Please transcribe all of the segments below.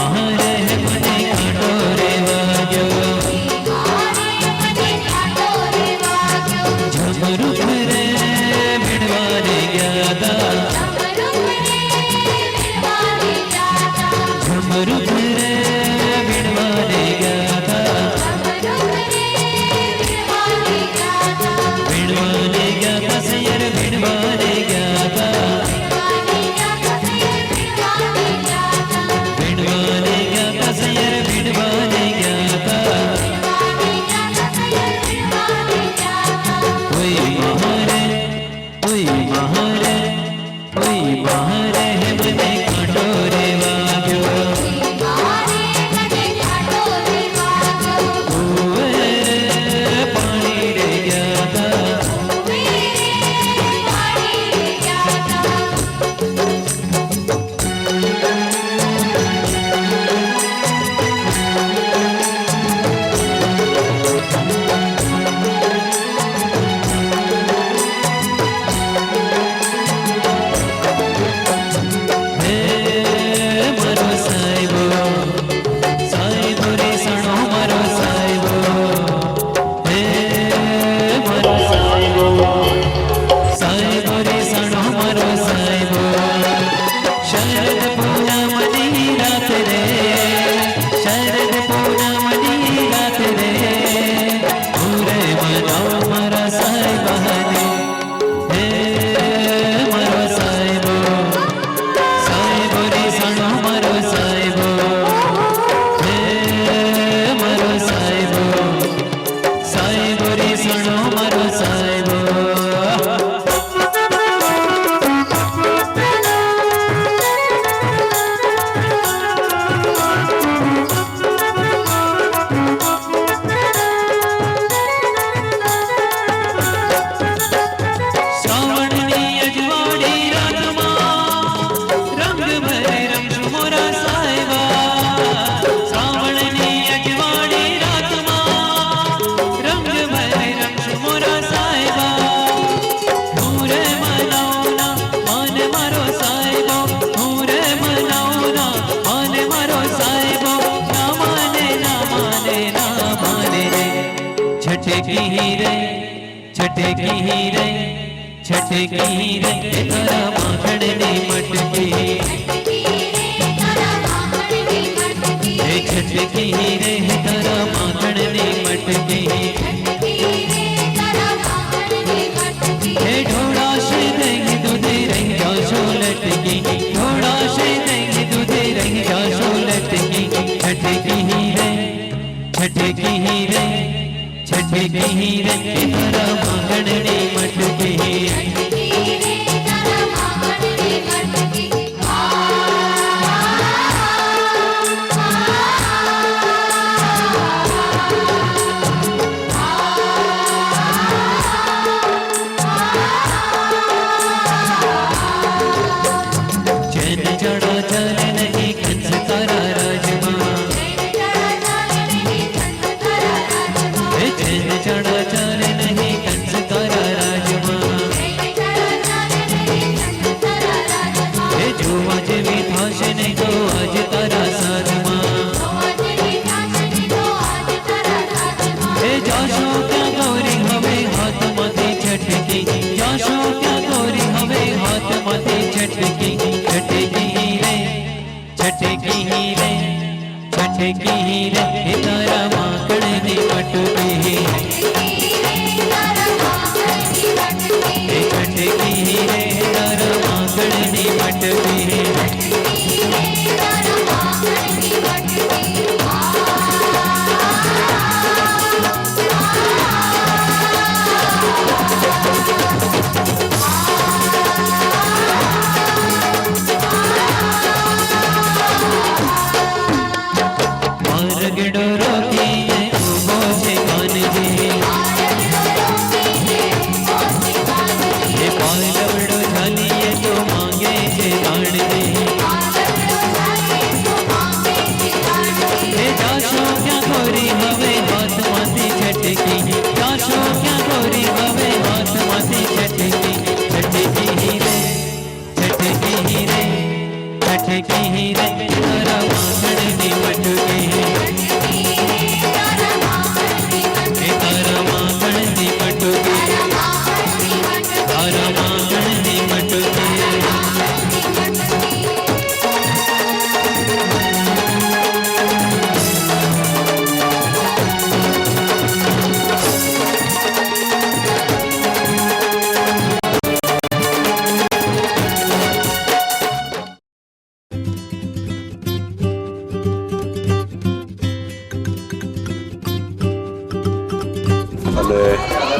महारे મને કાંટો રે વાગ્યો ઝમરૂખ રે ભીડવા રે ગયા તા ઝમરૂખ રે ભીડવા રે ગયા તા ભીડવા રે ગયા તા સૈયર ભીડવા રે ગયા તા ભીડવા રે ગયા તા સૈયર ભીડવા રે ગયા તા કોઈ મહારે કોઈ મહારે કોઈ મહારે મને કાંટો રે વાગ્યો પાણી રે ગયા તા હે મારો સાહેબો સાહેબો રે સણો મારો સાહેબો હે મારો સાહેબો સાહેબો રે સણો મારો સાહેબો શરદ પૂનમની રાત રે શરદ પૂનમની રાત રે પૂરે મનાવો મારા સાહેબાને હે મારો સાહેબો સાહેબો રે સણો મારો સાહેબો હે મારો સાહેબો સાહેબો રે સણો મારો સાહેબો શ્રાવણની અજવાળી રાતમાં રંગ ભરે રમશું મોરા સાહેબા શ્રાવણની અજવાળી રાતમાં રંગ ભરે રમશું મોરા સાહેબા હું રે મનાવના માને મારો સાહેબો હું રે મનાવના માને મારો સાહેબો ના માને ના માને ના માને રે છઠે કી રે છઠે કી રે છઠે કી રે તારા માખણની મટકી હે છઠે કી રે તારા માખણની મટકી હે ઢોળાશે નહીં દૂધે રહી જાશો લટકી ઢોળાશે નહીં દૂધે રહી જાશો લટકી છઠે કી રે છઠે કી રે છઠે કી રે તારા માખણની મટકી ચેન ચડા ચાલે નહીં કંસ તારા રાજમાં હે ચેન ચડા ચાલે નહીં કંસ તારા રાજમાં હે જોવા જેવી થશે નહીં તો આજ તારા સાથમાં હે જાશો ક્યાં ગૌરી હવે હાથમાંથી છટકી જાશો ક્યાં ગૌરી હવે હાથમાંથી છટકી છટકી રે છટકી રે છટકી રે હે તારા માકડની મટકી હે છટકી રે તારા માકડની મટકી માર્ગડો રોકીને ઊભો છે કાનજી હે પાલવડો ઝાલીએ તો માંગે છે દાણજી હે જાશો ક્યાં ગોરી હવે હાથમાંથી છટકી જાશો ક્યાં ગોરી હવે હાથમાંથી છટકી છટકી રે છટકી રે છટકી રે તારા માખણની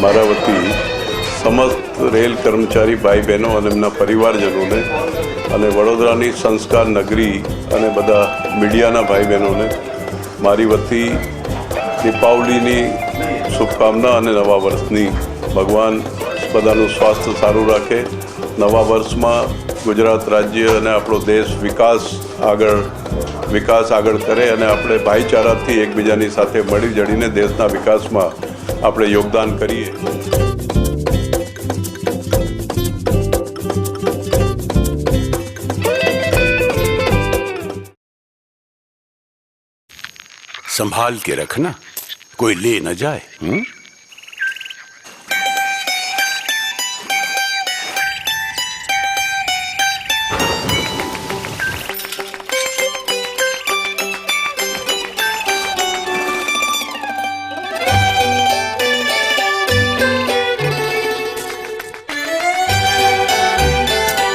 મારા વતી સમસ્ત રેલ કર્મચારી ભાઈ બહેનો અને એમના પરિવારજનોને અને વડોદરાની સંસ્કાર નગરી અને બધા મીડિયાના ભાઈ બહેનોને મારી વતી દીપાવલીની શુભકામના અને નવા વર્ષની ભગવાન બધાનું સ્વાસ્થ્ય સારું રાખે. નવા વર્ષમાં ગુજરાત રાજ્ય અને આપણો દેશ વિકાસ આગળ કરે અને આપણે ભાઈચારાથી એકબીજાની સાથે મળી જડીને દેશના વિકાસમાં આપણે યોગદાન કરીએ. संभाल के रखना, कोई ले न जाए.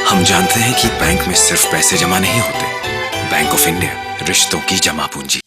हम जानते हैं कि बैंक में सिर्फ पैसे जमा नहीं होते. बैंक ऑफ इंडिया, रिश्तों की जमा पूंजी.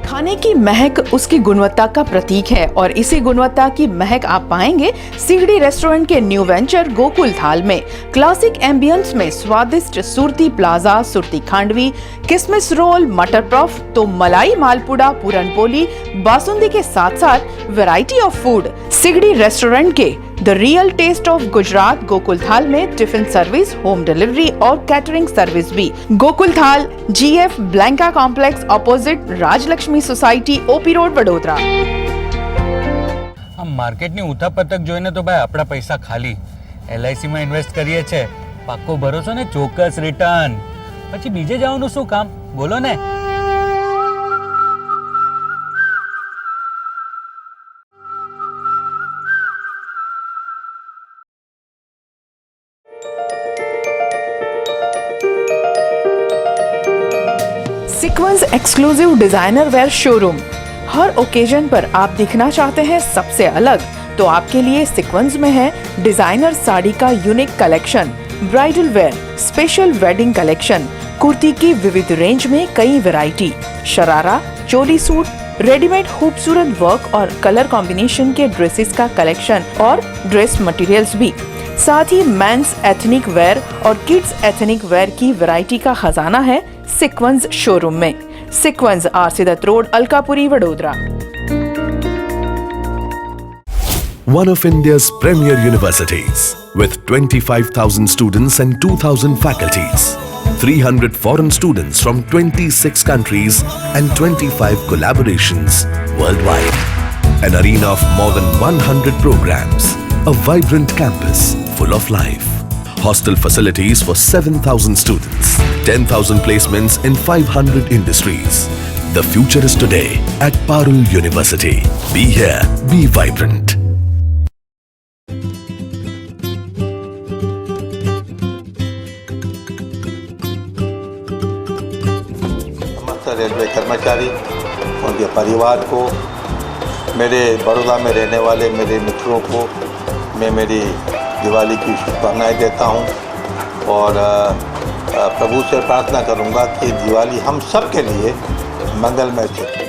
खाने की महक उसकी गुणवत्ता का प्रतीक है और इसी गुणवत्ता की महक आप पाएंगे सिगड़ी रेस्टोरेंट के न्यू वेंचर गोकुल थाल में. क्लासिक एम्बियंस में स्वादिष्ट सुरती प्लाजा, सुरती खांडवी, किसमिस रोल, मटर पफ तो मलाई मालपुड़ा, पूरनपोली, बासुंदी के साथ साथ variety of food. Sigdi restaurant के the real taste of Gujarat Gokul Thal में टिफिन सर्विस, होम डिलीवरी और कैटरिंग सर्विस भी. Gokul Thal GF Blanca complex opposite Rajlakshmi society, OP road, Vadodara. આ માર્કેટની ઉઠાપતક જોઈને તો ભાઈ આપણા પૈસા ખાલી. LIC માં ઇન્વેસ્ટ કરીએ છે, પાક્કો ભરોસો ને ચોક્કસ રિટર્ન. પછી બીજે જવાનું શું કામ, બોલો ને. Sequence exclusive designer wear showroom. हर ओकेजन पर आप दिखना चाहते हैं सबसे अलग, तो आपके लिए सीक्वेंस में है डिजाइनर साड़ी का unique collection, bridal wear, special wedding collection, kurti की विविध रेंज में कई variety, sharara, choli suit, readymade खूबसूरत वर्क और कलर कॉम्बिनेशन के ड्रेसेस का कलेक्शन और ड्रेस मटेरियल्स भी. साथ ही मेंस एथनिक वेयर और किड्स एथनिक वेयर की वैरायटी का खजाना है सीक्वेंस शोरूम में. Sequence RC Dutt road, Alkapuri, Vadodara. One of India's premier universities with 25,000 students and 2,000 faculties, 300 foreign students from 26 countries and 25 collaborations worldwide. An arena of more than 100 programs, a vibrant campus full of life. Hostel facilities for 7,000 students, 10,000 placements in 500 industries. The future is today at Parul University. Be here, be vibrant. समस्त railway कर्मचारी, उनके परिवार को, मेरे बड़ौदा में रहने वाले मेरे मित्रों को मैं मेरी दिवाली की शुभकामनाएं देता हूं और प्रभु से प्रार्थना करूंगा कि दिवाली हम सब के लिए मंगलमय चले.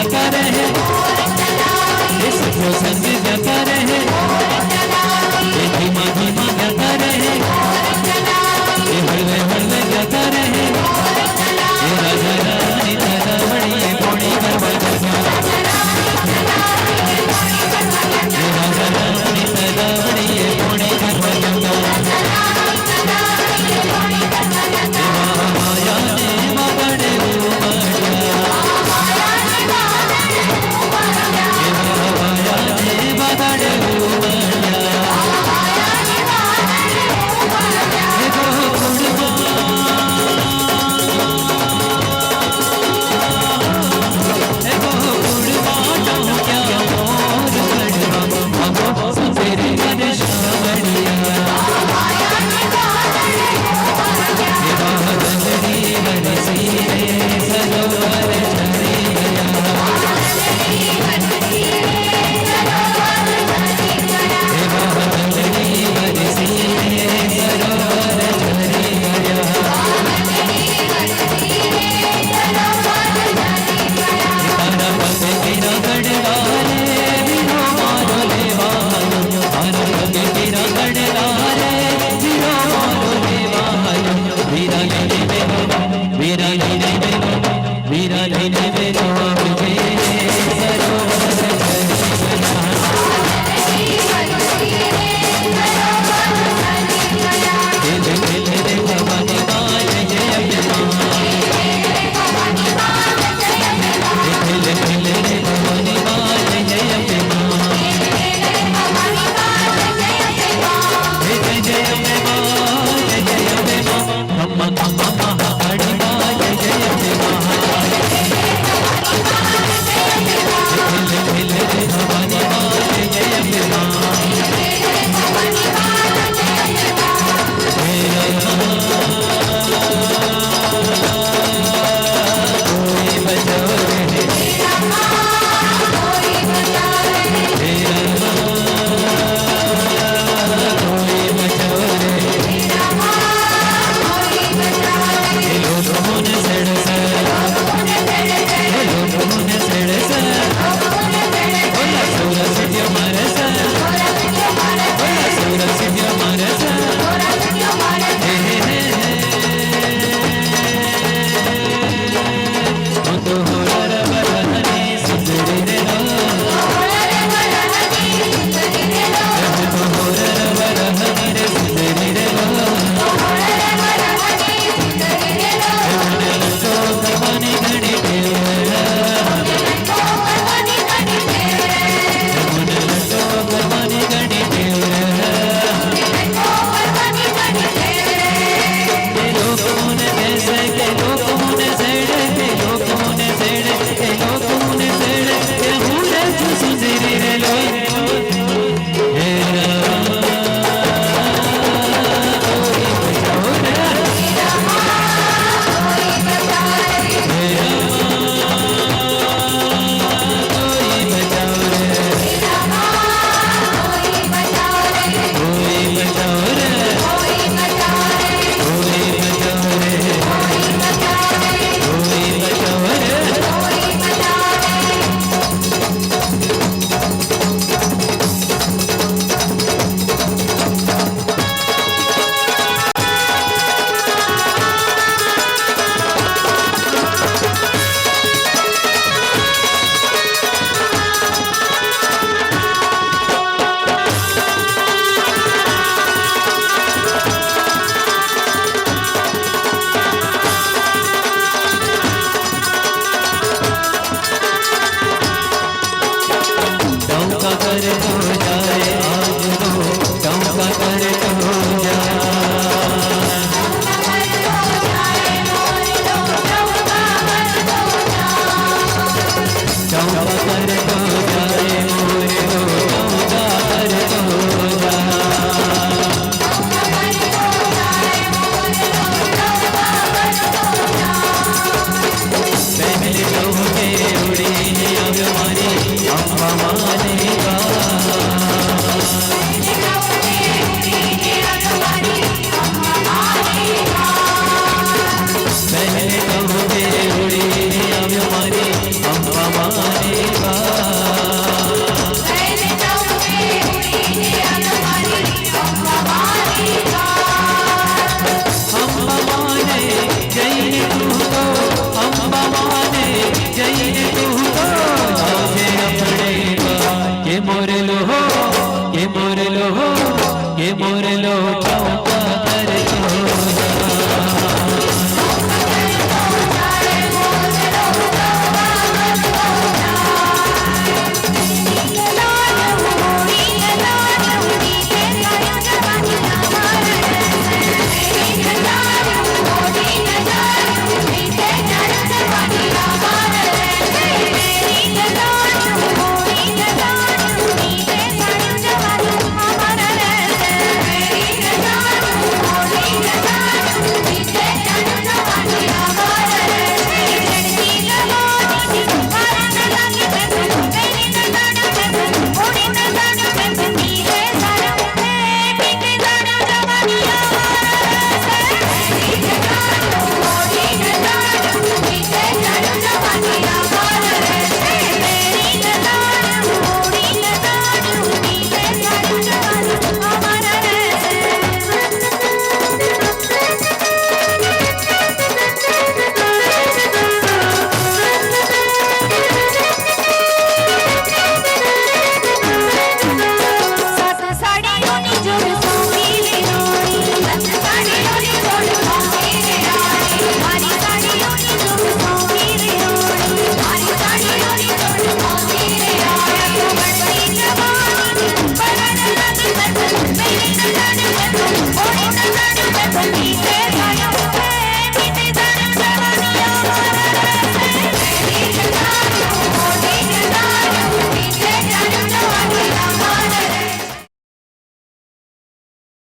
व्यापार है ये सत्यो संग व्यापार है ये धीमा धीमा व्यापार है ये हलवे हलवे व्यापार है ये राजा रानी दादा बड़ी पोणी गरबा गरबा ये राजा रानी दादा बड़ी पोणी गरबा गरबा माया ने मगड़े वीरा लेने में लो